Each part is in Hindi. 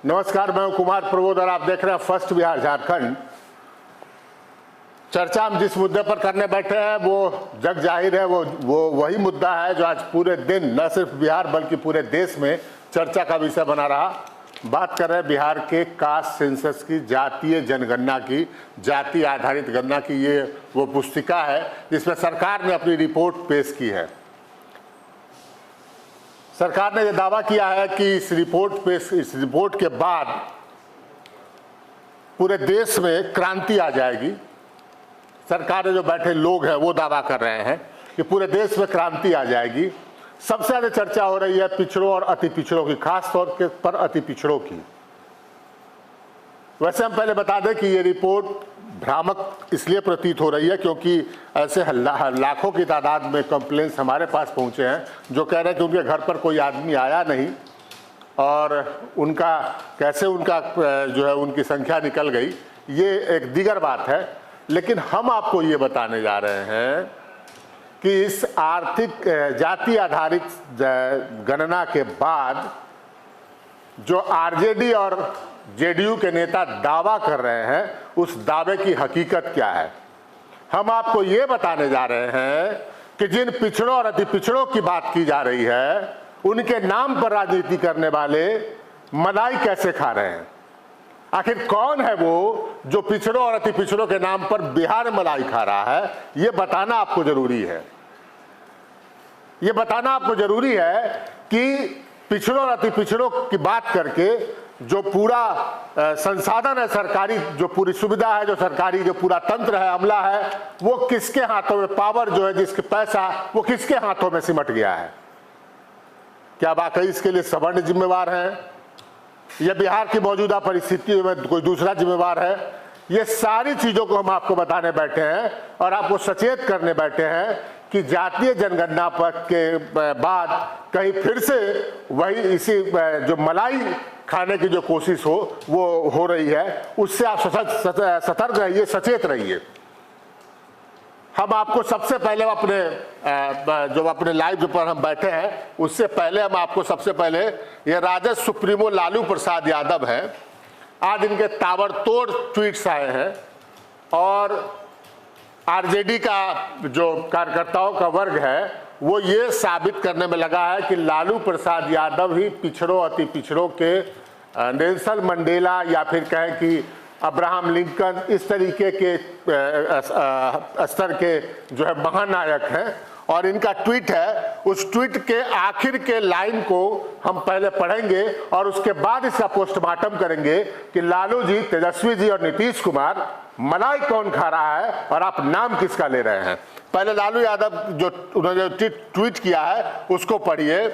नमस्कार, मैं हूं कुमार प्रबोध और आप देख रहे हैं फर्स्ट बिहार झारखंड। चर्चा हम जिस मुद्दे पर करने बैठे हैं वो जग जाहिर है, वो वही मुद्दा है जो आज पूरे दिन न सिर्फ बिहार बल्कि पूरे देश में चर्चा का विषय बना रहा। बात कर रहे हैं बिहार के कास्ट सेंसस की, जातीय जनगणना की, जाति आधारित गणना की। ये वो पुस्तिका है जिसमें सरकार ने अपनी रिपोर्ट पेश की है। सरकार ने यह दावा किया है कि इस रिपोर्ट के बाद पूरे देश में क्रांति आ जाएगी। सरकार में जो बैठे लोग हैं वो दावा कर रहे हैं कि पूरे देश में क्रांति आ जाएगी। सबसे ज्यादा चर्चा हो रही है पिछड़ों और अति पिछड़ों की, खास तौर पर अति पिछड़ों की। वैसे हम पहले बता दें कि ये रिपोर्ट भ्रामक इसलिए प्रतीत हो रही है क्योंकि ऐसे लाखों की तादाद में कंप्लेंट्स हमारे पास पहुंचे हैं जो कह रहे हैं कि उनके घर पर कोई आदमी आया नहीं और उनका कैसे उनका जो है उनकी संख्या निकल गई, ये एक दीगर बात है। लेकिन हम आपको ये बताने जा रहे हैं कि इस आर्थिक जाति आधारित गणना के बाद जो आरजेडी और जेडीयू के नेता दावा कर रहे हैं उस दावे की हकीकत क्या है। हम आपको ये बताने जा रहे हैं कि जिन पिछड़ों और अति पिछड़ों की बात की जा रही है उनके नाम पर राजनीति करने वाले मलाई कैसे खा रहे हैं। आखिर कौन है वो जो पिछड़ों और अति पिछड़ों के नाम पर बिहार में मलाई खा रहा है, ये बताना आपको जरूरी है। ये बताना आपको जरूरी है कि पिछड़ों और अति पिछड़ों की बात करके जो पूरा संसाधन है सरकारी, जो पूरी सुविधा है, जो सरकारी जो पूरा तंत्र है, अमला है, वो किसके हाथों में, पावर जो है, जिसके पैसा वो किसके हाथों में सिमट गया है। क्या वाकई इसके लिए सवर्ण जिम्मेवार हैं या बिहार की मौजूदा परिस्थितियों में कोई दूसरा जिम्मेवार है। ये सारी चीजों को हम आपको बताने बैठे हैं और आपको सचेत करने बैठे हैं कि जातीय जनगणना के बाद कहीं फिर से वही इसी जो मलाई खाने की जो कोशिश हो वो हो रही है, उससे आप सतर्क रहिए, सचेत रहिए। हम आपको सबसे पहले अपने लाइव पर हम बैठे हैं उससे पहले हम आपको सबसे पहले ये राजद सुप्रीमो लालू प्रसाद यादव हैं। आज इनके ताबड़तोड़ ट्वीट्स आए हैं और आरजेडी का जो कार्यकर्ताओं का वर्ग है वो ये साबित करने में लगा है कि लालू प्रसाद यादव ही पिछड़ों अति पिछड़ों के नेल्सन मंडेला या फिर कहें कि अब्राहम लिंकन इस तरीके के स्तर के जो है महानायक हैं। और इनका ट्वीट है, उस ट्वीट के आखिर के लाइन को हम पहले पढ़ेंगे और उसके बाद इसका पोस्टमार्टम करेंगे कि लालू जी, तेजस्वी जी और नीतीश कुमार मलाई कौन खा रहा है और आप नाम किसका ले रहे हैं। पहले लालू यादव जो उन्होंने ट्वीट किया है उसको पढ़िए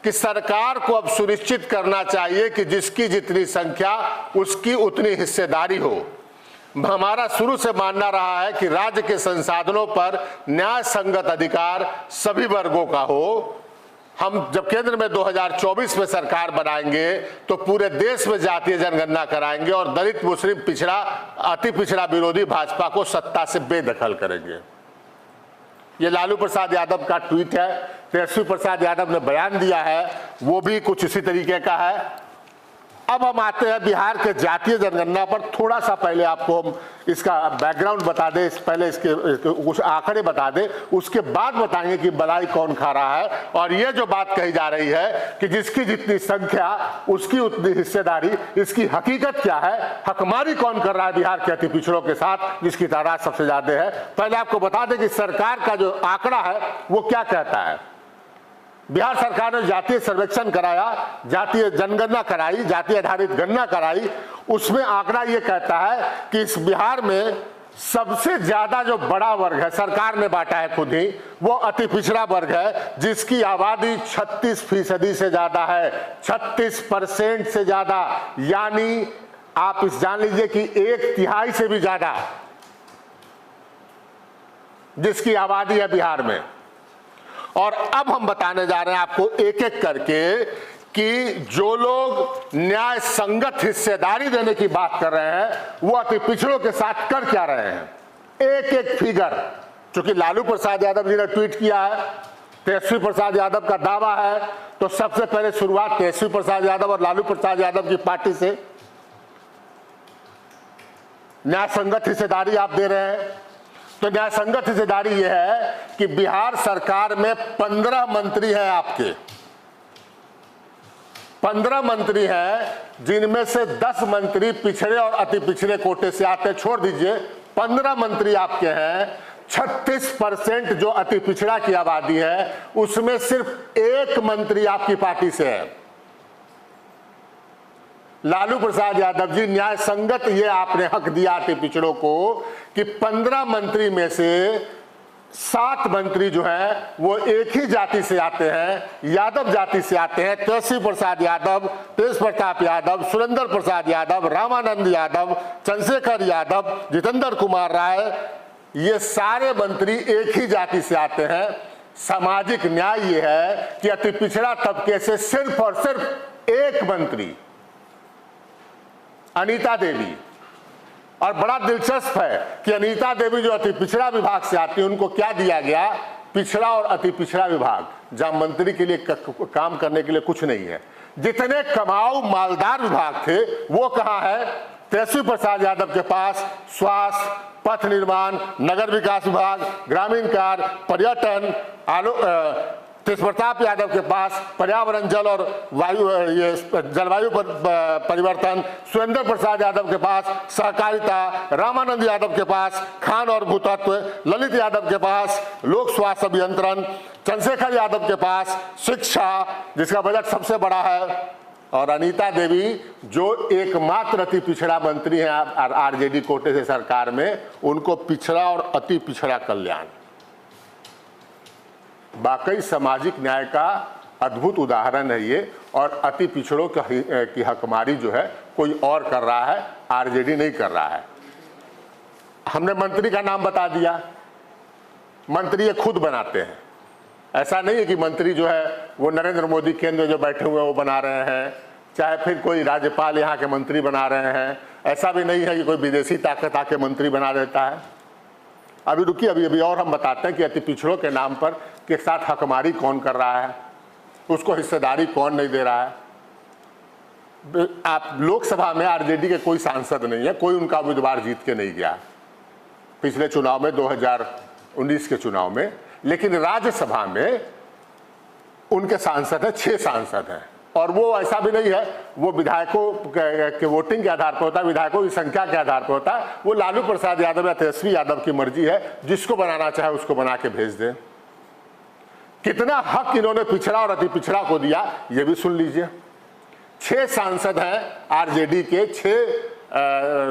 कि सरकार को अब सुनिश्चित करना चाहिए कि जिसकी जितनी संख्या उसकी उतनी हिस्सेदारी हो। हमारा शुरू से मानना रहा है कि राज्य के संसाधनों पर न्याय संगत अधिकार सभी वर्गों का हो। हम जब केंद्र में 2024 में सरकार बनाएंगे तो पूरे देश में जातीय जनगणना कराएंगे और दलित, मुस्लिम, पिछड़ा, अति पिछड़ा विरोधी भाजपा को सत्ता से बेदखल करेंगे। ये लालू प्रसाद यादव का ट्वीट है। तेजस्वी प्रसाद यादव ने बयान दिया है, वो भी कुछ इसी तरीके का है। अब हम आते हैं बिहार के जातीय जनगणना पर। थोड़ा सा पहले आपको हम इसका बैकग्राउंड बता दें, पहले इसके कुछ आंकड़े बता दें, उसके बाद बताएंगे कि मलाई कौन खा रहा है। और ये जो बात कही जा रही है कि जिसकी जितनी संख्या उसकी उतनी हिस्सेदारी, इसकी हकीकत क्या है, हकमारी कौन कर रहा है बिहार के अति पिछड़ों के साथ जिसकी तादाद सबसे ज्यादा है। पहले आपको बता दें कि सरकार का जो आंकड़ा है वो क्या कहता है। बिहार सरकार ने जातीय सर्वेक्षण कराया, जातीय जनगणना कराई, जातीय आधारित गणना कराई। उसमें आंकड़ा ये कहता है कि इस बिहार में सबसे ज्यादा जो बड़ा वर्ग है, सरकार ने बांटा है खुद ही, वो अति पिछड़ा वर्ग है जिसकी आबादी 36% से ज्यादा है, 36% से ज्यादा। यानी आप इस जान लीजिए कि 1/3 से भी ज्यादा जिसकी आबादी है बिहार में। और अब हम बताने जा रहे हैं आपको एक एक करके कि जो लोग न्याय संगत हिस्सेदारी देने की बात कर रहे हैं वो अति पिछड़ों के साथ कर क्या रहे हैं। एक एक फिगर, चूंकि लालू प्रसाद यादव जी ने ट्वीट किया है, तेजस्वी प्रसाद यादव का दावा है, तो सबसे पहले शुरुआत तेजस्वी प्रसाद यादव और लालू प्रसाद यादव की पार्टी से। न्याय संगत हिस्सेदारी आप दे रहे हैं, तो न्याय संगत हिस्सेदारी यह है कि बिहार सरकार में 15 मंत्री हैं आपके, 15 मंत्री हैं, जिनमें से 10 मंत्री पिछड़े और अति पिछड़े कोटे से आते हैं। छोड़ दीजिए, 15 मंत्री आपके हैं, 36% जो अति पिछड़ा की आबादी है, उसमें सिर्फ एक मंत्री आपकी पार्टी से है, लालू प्रसाद यादव जी। न्याय संगत ये आपने हक दिया अति पिछड़ों को कि 15 मंत्री में से 7 मंत्री जो हैं वो एक ही जाति से आते हैं, यादव जाति से आते हैं। तेजस्वी प्रसाद यादव, तेज प्रताप यादव, सुरेंद्र प्रसाद यादव, रामानंद यादव, चंद्रशेखर यादव, जितेंद्र कुमार राय, ये सारे मंत्री एक ही जाति से आते हैं। सामाजिक न्याय ये है कि अति पिछड़ा तबके से सिर्फ और सिर्फ एक मंत्री अनीता देवी, और बड़ा दिलचस्प है कि अनीता देवी जो अति पिछड़ा विभाग से आती है, उनको क्या दिया गया, पिछड़ा और अति पिछड़ा विभाग, जहां मंत्री के लिए काम करने के लिए कुछ नहीं है। जितने कमाऊ मालदार विभाग थे वो कहां है? तेजस्वी प्रसाद यादव के पास स्वास्थ्य, पथ निर्माण, नगर विकास विभाग, ग्रामीण कार्य, पर्यटन, तेज प्रताप यादव के पास पर्यावरण, जल और वायु, ये जलवायु परिवर्तन, सुरेंद्र प्रसाद यादव के पास सहकारिता, रामानंद यादव के पास खान और भूतत्व, ललित यादव के पास लोक स्वास्थ्य अभियंत्रण, चंद्रशेखर यादव के पास शिक्षा, जिसका बजट सबसे बड़ा है, और अनीता देवी जो एकमात्र अति पिछड़ा मंत्री हैं आरजेडी कोटे से सरकार में, उनको पिछड़ा और अति पिछड़ा कल्याण। वाकई सामाजिक न्याय का अद्भुत उदाहरण है ये, और अति पिछड़ों की हकमारी जो है कोई और कर रहा है, आरजेडी नहीं कर रहा है। हमने मंत्री का नाम बता दिया, मंत्री ये खुद बनाते हैं। ऐसा नहीं है कि मंत्री जो है वो नरेंद्र मोदी केंद्र जो बैठे हुए हैं वो बना रहे हैं, चाहे फिर कोई राज्यपाल यहाँ के मंत्री बना रहे हैं। ऐसा भी नहीं है कि कोई विदेशी ताकत आके मंत्री बना देता है। अभी रुकिए, अभी और हम बताते हैं कि अति पिछड़ों के नाम पर के साथ हकमारी कौन कर रहा है, उसको हिस्सेदारी कौन नहीं दे रहा है। आप लोकसभा में आरजेडी के कोई सांसद नहीं है, कोई उनका उम्मीदवार जीत के नहीं गया पिछले चुनाव में, 2019 के चुनाव में, लेकिन राज्यसभा में उनके सांसद हैं, 6 सांसद हैं। और वो ऐसा भी नहीं है वो विधायकों के वोटिंग के आधार पर होता है, विधायकों की संख्या के आधार पर होता है। वो लालू प्रसाद यादव या तेजस्वी यादव की मर्जी है, जिसको बनाना चाहे उसको बना के भेज दे। कितना हक इन्होंने पिछड़ा और अति पिछड़ा को दिया ये भी सुन लीजिए। 6 सांसद हैं आरजेडी के, 6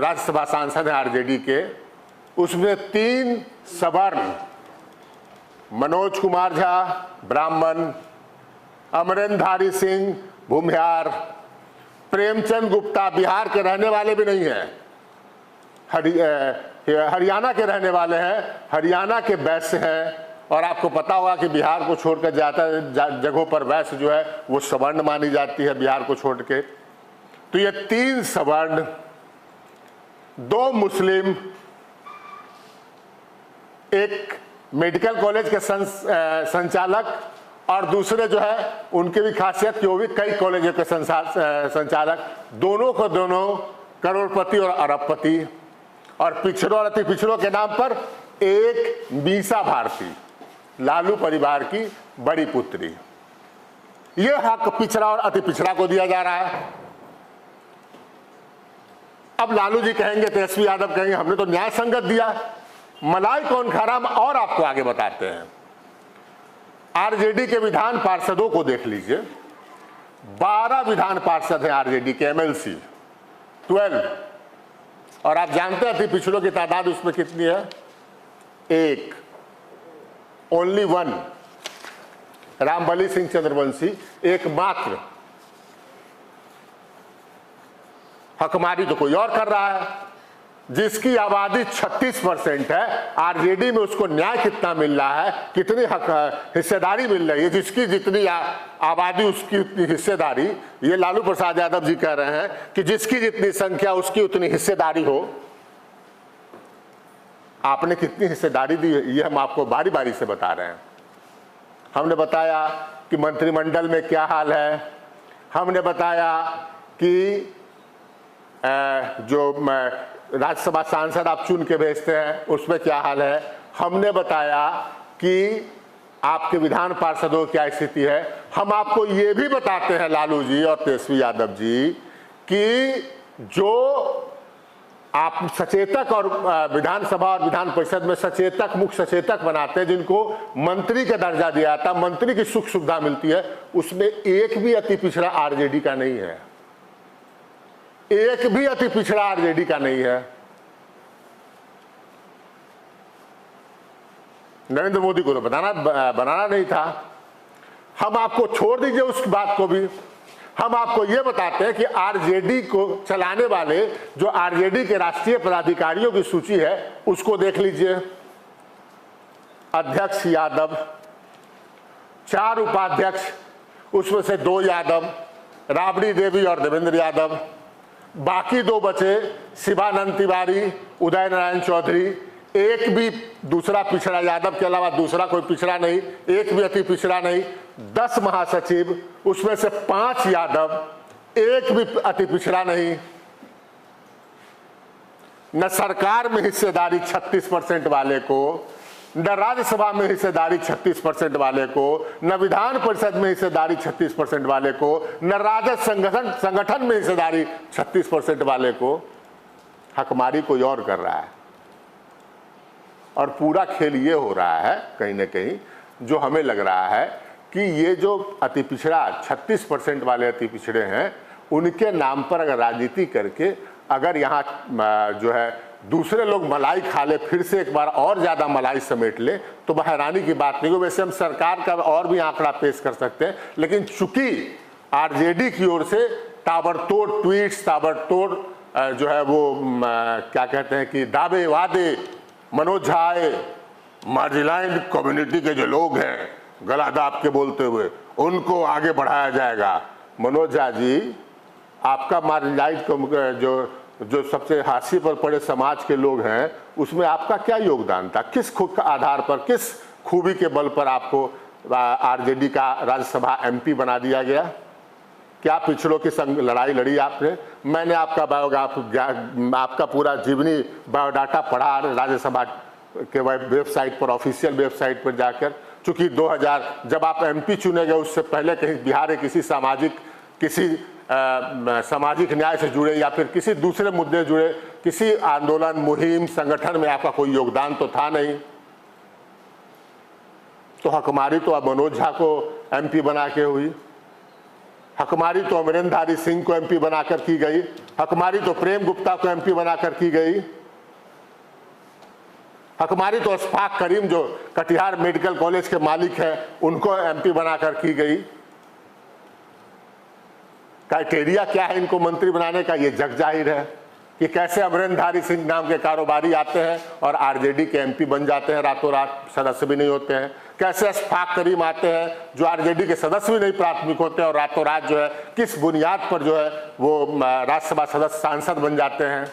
राज्यसभा सांसद हैं आरजेडी के, उसमें 3 सवर्ण, मनोज कुमार झा ब्राह्मण, अमरेंद्रधारी सिंह भूमिहार, प्रेमचंद गुप्ता बिहार के रहने वाले भी नहीं हैं, हरियाणा के रहने वाले हैं, हरियाणा के वैश्य हैं। और आपको पता होगा कि बिहार को छोड़कर ज़्यादा जगहों पर वैश्य जो है वो सवर्ण मानी जाती है बिहार को छोड़ के। तो ये 3 सवर्ण, 2 मुस्लिम, एक मेडिकल कॉलेज के संचालक और दूसरे जो है उनकी भी खासियत कि वो भी कई कॉलेजों के संचालक, दोनों को दोनों करोड़पति और अरबपति। और पिछड़ों और अति पिछड़ों के नाम पर एक मीसा भारती, लालू परिवार की बड़ी पुत्री। ये हक पिछड़ा और अति पिछड़ा को दिया जा रहा है। अब लालू जी कहेंगे, तेजस्वी यादव कहेंगे हमने तो न्याय संगत दिया, मलाई कौन खा रहा, और आपको आगे बताते हैं। आरजेडी के विधान पार्षदों को देख लीजिए, 12 विधान पार्षद हैं आरजेडी के, एमएलसी 12। और आप जानते हैं अति पिछड़ों की तादाद उसमें कितनी है? 1, ओनली 1, रामबली सिंह चंद्रवंशी एकमात्र। हकमारी तो कोई और कर रहा है, जिसकी आबादी 36% है। आरजेडी में उसको न्याय कितना मिल रहा है, कितनी हिस्सेदारी मिल रही है, जिसकी जितनी आबादी उसकी उतनी हिस्सेदारी। ये लालू प्रसाद यादव जी कह रहे हैं कि जिसकी जितनी संख्या उसकी उतनी हिस्सेदारी हो। आपने कितनी हिस्सेदारी दी ये हम आपको बारी बारी से बता रहे हैं। हमने बताया कि मंत्रिमंडल में क्या हाल है, हमने बताया कि जो राज्यसभा सांसद आप चुन के भेजते हैं उसमें क्या हाल है, हमने बताया कि आपके विधान पार्षदों की क्या स्थिति है। हम आपको ये भी बताते हैं लालू जी और तेजस्वी यादव जी कि जो आप सचेतक और विधानसभा और विधान परिषद में सचेतक, मुख्य सचेतक बनाते हैं, जिनको मंत्री का दर्जा दिया जाता है, मंत्री की सुख सुविधा मिलती है, उसमें एक भी अति पिछड़ा आरजेडी का नहीं है, एक भी अति पिछड़ा आरजेडी का नहीं है। नरेंद्र मोदी को तो बनाना नहीं था। हम आपको छोड़ दीजिए उस बात को भी, हम आपको यह बताते हैं कि आरजेडी को चलाने वाले जो आरजेडी के राष्ट्रीय पदाधिकारियों की सूची है उसको देख लीजिए। अध्यक्ष यादव, 4 उपाध्यक्ष, उसमें से 2 यादव, राबड़ी देवी और देवेंद्र यादव, बाकी 2 बचे शिवानंद तिवारी, उदय नारायण चौधरी, एक भी दूसरा पिछड़ा, यादव के अलावा दूसरा कोई पिछड़ा नहीं, एक भी अति पिछड़ा नहीं। 10 महासचिव, उसमें से 5 यादव, एक भी अति पिछड़ा नहीं। न सरकार में हिस्सेदारी 36% वाले को, न राज्यसभा में हिस्सेदारी 36% वाले को, न विधान परिषद में हिस्सेदारी 36% वाले को, न राजद संगठन में हिस्सेदारी 36% वाले को। हकमारी कोई और कर रहा है और पूरा खेल ये हो रहा है कहीं ना कहीं, जो हमें लग रहा है कि ये जो अति पिछड़ा 36% वाले अति पिछड़े हैं, उनके नाम पर अगर राजनीति करके अगर यहाँ जो है दूसरे लोग मलाई खा ले, फिर से एक बार और ज़्यादा मलाई समेट ले, तो हैरानी की बात नहीं हो। वैसे हम सरकार का और भी आंकड़ा पेश कर सकते हैं, लेकिन चूंकि आरजेडी की ओर से ताबड़तोड़ ट्वीट्स, ताबड़तोड़ जो है वो क्या कहते हैं कि दावे वादे, मनोज झा मार्जिनाइज्ड कम्युनिटी के जो लोग हैं गला दाब के बोलते हुए, उनको आगे बढ़ाया जाएगा। मनोज झा जी, आपका मार्जिनाइज्ड जो सबसे हाशिए पर पड़े समाज के लोग हैं, उसमें आपका क्या योगदान था? किस आधार पर, किस खूबी के बल पर आपको आरजेडी का राज्यसभा एमपी बना दिया गया? क्या पिछड़ों की संग लड़ाई लड़ी आपने? मैंने आपका पूरा जीवनी बायोडाटा पढ़ा राज्यसभा के वेबसाइट पर, ऑफिशियल वेबसाइट पर जाकर। चूंकि 2000 जब आप एमपी चुने गए, उससे पहले कहीं बिहार के किसी सामाजिक न्याय से जुड़े या फिर किसी दूसरे मुद्दे जुड़े किसी आंदोलन, मुहिम, संगठन में आपका कोई योगदान तो था नहीं। तो हकमारी तो अब मनोज झा को एमपी बना के हुई, हकमारी तो अमरेंद्रधारी सिंह को एमपी बनाकर की गई, हकमारी तो प्रेम गुप्ता को एमपी बनाकर की गई, हकमारी तो अशफाक करीम जो कटिहार मेडिकल कॉलेज के मालिक हैं उनको एमपी बनाकर की गई। क्राइटेरिया क्या है इनको मंत्री बनाने का, ये जग जाहिर है कि कैसे अमरेंद्रधारी सिंह नाम के कारोबारी आते हैं और आरजेडी के एमपी बन जाते हैं, रातों रात सदस्य भी नहीं होते हैं। कैसे अशफाक करीम आते हैं जो आरजेडी के सदस्य भी नहीं प्राथमिक होते हैं और रातों रात जो है किस बुनियाद पर जो है वो राज्यसभा सदस्य, सांसद बन जाते हैं।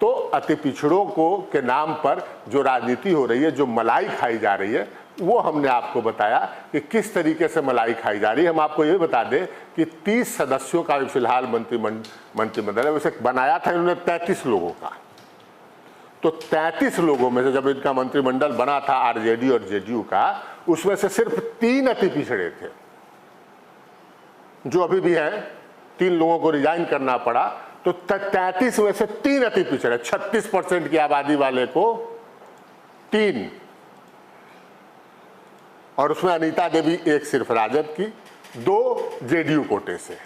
तो अति पिछड़ों को के नाम पर जो राजनीति हो रही है, जो मलाई खाई जा रही है, वो हमने आपको बताया कि किस तरीके से मलाई खाई जा रही है। हम आपको ये बता दें कि 30 सदस्यों का फिलहाल मंत्रिमंडल है। वैसे बनाया था इन्होंने 33 लोगों का, तो 33 लोगों में से जब इनका मंत्रिमंडल बना था आरजेडी और जेडीयू का, उसमें से सिर्फ 3 अति पिछड़े थे जो अभी भी हैं। 3 लोगों को रिजाइन करना पड़ा, तो 33 में से 3 अति पिछड़े, 36% की आबादी वाले को 3, और उसमें अनीता देवी एक सिर्फ राजद की, 2 जेडीयू कोटे से,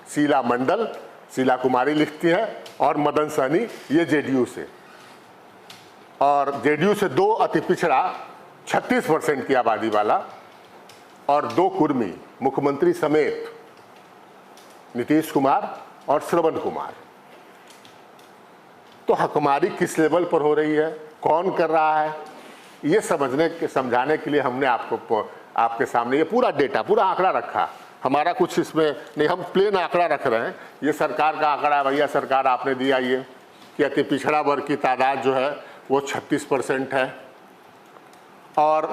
शीला मंडल, शीला कुमारी लिखती है, और मदन सहनी ये जेडीयू से, और जेडीयू से 2 अति पिछड़ा 36% की आबादी वाला, और 2 कुर्मी मुख्यमंत्री समेत नीतीश कुमार और श्रवण कुमार। तो हकमारी किस लेवल पर हो रही है, कौन कर रहा है, ये समझाने के लिए हमने आपके सामने ये पूरा डेटा, पूरा आंकड़ा रखा। हमारा कुछ इसमें नहीं, हम प्लेन आंकड़ा रख रहे हैं। ये सरकार का आंकड़ा है भैया, सरकार आपने दिया ये कि अति पिछड़ा वर्ग की तादाद जो है वो 36% है, और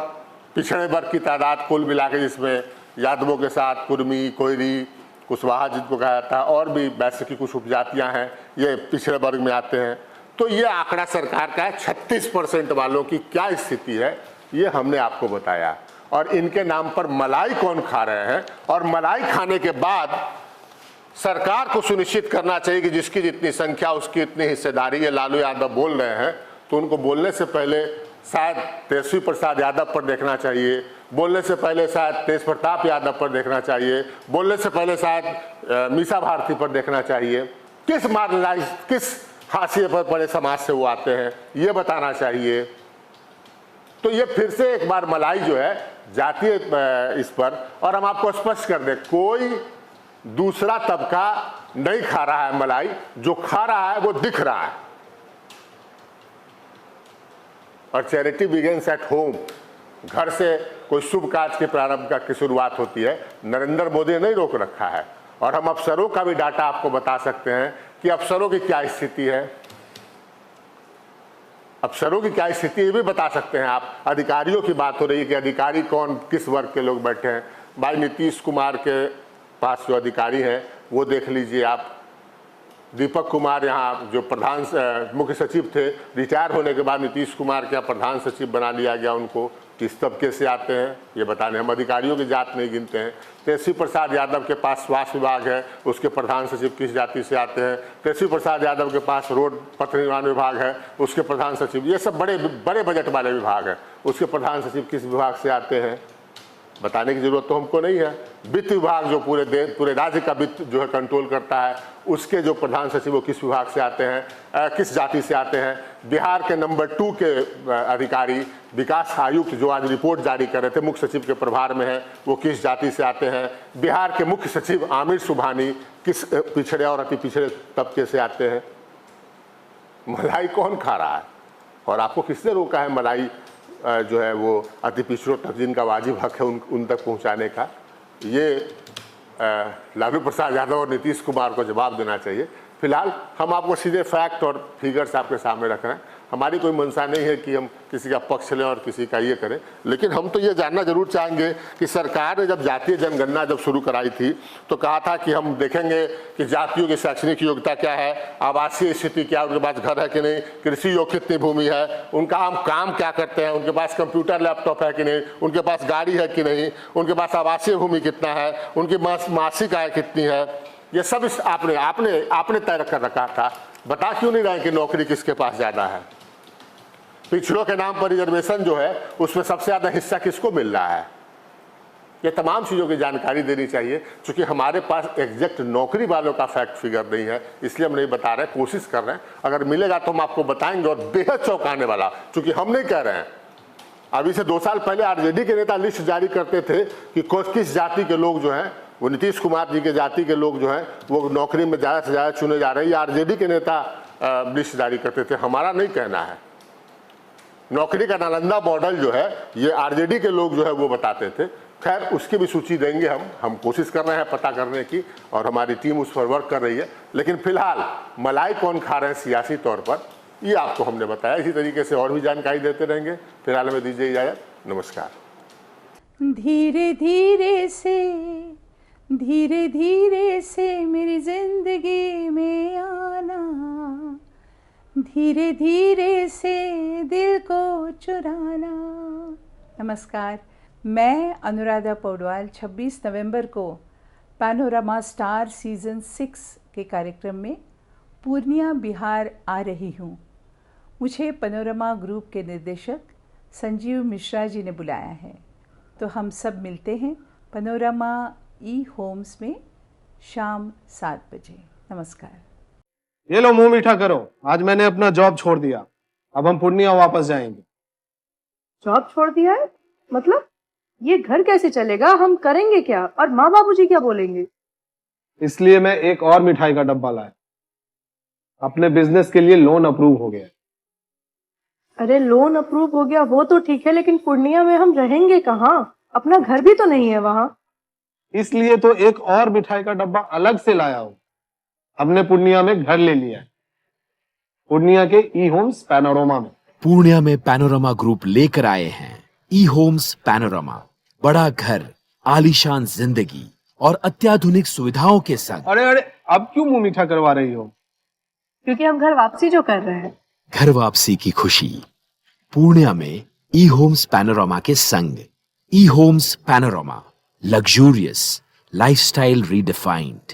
पिछड़े वर्ग की तादाद कुल मिला के, जिसमें यादवों के साथ कुर्मी, कोयरी, कुशवाहा जिनको कहा जाता है, और भी वैसे की कुछ उपजातियां हैं, ये पिछड़े वर्ग में आते हैं। तो ये आंकड़ा सरकार का है। 36% वालों की क्या स्थिति है ये हमने आपको बताया। और इनके नाम पर मलाई कौन खा रहे हैं, और मलाई खाने के बाद सरकार को सुनिश्चित करना चाहिए कि जिसकी जितनी संख्या उसकी इतनी हिस्सेदारी। ये लालू यादव बोल रहे हैं तो उनको बोलने से पहले शायद तेजस्वी प्रसाद यादव पर देखना चाहिए, बोलने से पहले शायद तेज प्रताप यादव पर देखना चाहिए, बोलने से पहले शायद मीसा भारती पर देखना चाहिए। किस मार्जिनाइज, किस हाशिए पर पड़े समाज से वो आते हैं ये बताना चाहिए। तो ये फिर से एक बार मलाई जो है जातीय इस पर, और हम आपको स्पष्ट कर दें, कोई दूसरा तबका नहीं खा रहा है मलाई, जो खा रहा है वो दिख रहा है। और चैरिटी बिगिंस एट होम, घर से कोई शुभ कार्य के प्रारंभ की शुरुआत होती है। नरेंद्र मोदी ने नहीं रोक रखा है। और हम अफसरों का भी डाटा आपको बता सकते हैं कि अफसरों की क्या स्थिति है, अफसरों की क्या स्थिति ये भी बता सकते हैं आप। अधिकारियों की बात हो रही है कि अधिकारी कौन, किस वर्ग के लोग बैठे हैं। भाई नीतीश कुमार के पास जो अधिकारी हैं वो देख लीजिए आप। दीपक कुमार यहाँ जो मुख्य सचिव थे, रिटायर होने के बाद नीतीश कुमार के यहाँ प्रधान सचिव बना लिया गया उनको। किस तबके से आते हैं ये बताने, हम अधिकारियों की जात नहीं गिनते हैं। तेजस्वी प्रसाद यादव के पास स्वास्थ्य विभाग है, उसके प्रधान सचिव किस जाति से आते हैं। तेजस्वी प्रसाद यादव के पास रोड पथ निर्माण विभाग है, उसके प्रधान सचिव, ये सब बड़े बड़े बजट वाले विभाग हैं, उसके प्रधान सचिव किस विभाग से आते हैं बताने की जरूरत तो हमको नहीं है। वित्त विभाग जो पूरे राज्य का वित्त जो है कंट्रोल करता है, उसके जो प्रधान सचिव वो किस विभाग से आते हैं, किस जाति से आते हैं। बिहार के नंबर 2 के अधिकारी विकास आयुक्त जो आज रिपोर्ट जारी कर रहे थे, मुख्य सचिव के प्रभार में है, वो किस जाति से आते हैं। बिहार के मुख्य सचिव आमिर सुबहानी किस पिछड़े और अति पिछड़े तबके से आते हैं। मलाई कौन खा रहा है, और आपको किसने रोका है मलाई जो है वो अति पिछड़ों तक जिनका वाजिब हक है उन तक पहुंचाने का। ये लालू प्रसाद यादव और नीतीश कुमार को जवाब देना चाहिए। फिलहाल हम आपको सीधे फैक्ट और फिगर्स आपके सामने रख रहे हैं। हमारी कोई मंशा नहीं है कि हम किसी का पक्ष लें और किसी का ये करें, लेकिन हम तो ये जानना जरूर चाहेंगे कि सरकार ने जब जातीय जनगणना जब शुरू कराई थी तो कहा था कि हम देखेंगे कि जातियों की शैक्षणिक योग्यता क्या है, आवासीय स्थिति क्या है, उनके पास घर है कि नहीं, कृषि योग्य कितनी भूमि है, उनका हम काम क्या करते हैं, उनके पास कंप्यूटर लैपटॉप है कि नहीं, उनके पास गाड़ी है कि नहीं, उनके पास आवासीय भूमि कितना है, उनकी मासिक आय कितनी है। ये सब आपने तय कर रखा था। बता क्यों नहीं रहे कि नौकरी किसके पास ज़्यादा है। पिछड़ों के नाम पर रिजर्वेशन जो है उसमें सबसे ज़्यादा हिस्सा किसको मिल रहा है, ये तमाम चीज़ों की जानकारी देनी चाहिए। क्योंकि हमारे पास एग्जैक्ट नौकरी वालों का फैक्ट फिगर नहीं है, इसलिए हम नहीं बता रहे, कोशिश कर रहे हैं। अगर मिलेगा तो हम आपको बताएंगे, और बेहद चौंकाने वाला, क्योंकि हम नहीं कह रहे हैं। अभी से 2 साल पहले आरजेडी के नेता लिस्ट जारी करते थे कि किस जाति के लोग जो हैं, वो नीतीश कुमार जी के जाति के लोग जो हैं वो नौकरी में ज़्यादा से ज़्यादा चुने जा रहे हैं। ये आरजेडी के नेता लिस्ट जारी करते थे, हमारा नहीं कहना है। नौकरी का नालंदा मॉडल जो है ये आरजेडी के लोग जो है वो बताते थे। खैर उसकी भी सूची देंगे हम कोशिश कर रहे हैं पता करने की, और हमारी टीम उस पर वर्क कर रही है। लेकिन फिलहाल मलाई कौन खा रहे हैं सियासी तौर पर, ये आपको हमने बताया। इसी तरीके से और भी जानकारी देते रहेंगे। फिलहाल हमें दीजिए इजाज़त, नमस्कार। धीरे धीरे से मेरी जिंदगी में आना, धीरे धीरे से दिल को चुराना। नमस्कार, मैं अनुराधा पौडवाल 26 नवंबर को पैनोरमा स्टार सीज़न 6 के कार्यक्रम में पूर्णिया बिहार आ रही हूँ। मुझे पैनोरमा ग्रुप के निर्देशक संजीव मिश्रा जी ने बुलाया है, तो हम सब मिलते हैं पैनोरमा होम्स में शाम 7 बजे। नमस्कार। ये लो मुंह मीठा करो, आज मैंने अपना जॉब छोड़ दिया, अब हम पूर्णिया वापस जाएंगे। जॉब छोड़ दिया है? मतलब ये घर कैसे चलेगा, हम करेंगे क्या, और माँ बाबूजी क्या बोलेंगे? इसलिए मैं एक और मिठाई का डब्बा लाया। अपने बिजनेस के लिए लोन अप्रूव हो गया। अरे लोन अप्रूव हो गया वो तो ठीक है, लेकिन पूर्णिया में हम रहेंगे कहाँ? अपना घर भी तो नहीं है वहाँ। इसलिए तो एक और मिठाई का डब्बा अलग से लाया हूँ। हमने पूर्णिया में घर ले लिया है, पूर्णिया के ई होम्स पैनोरमा में। पूर्णिया में पैनोरमा ग्रुप लेकर आए हैं ई होम्स पैनोरामा, बड़ा घर, आलीशान जिंदगी और अत्याधुनिक सुविधाओं के संग। अरे अरे, अब क्यों मुंह मीठा करवा रही हो? क्योंकि हम घर वापसी जो कर रहे हैं। घर वापसी की खुशी पूर्णिया में ई होम्स पैनोरामा के संग। E Homes Panorama, luxurious lifestyle redefined.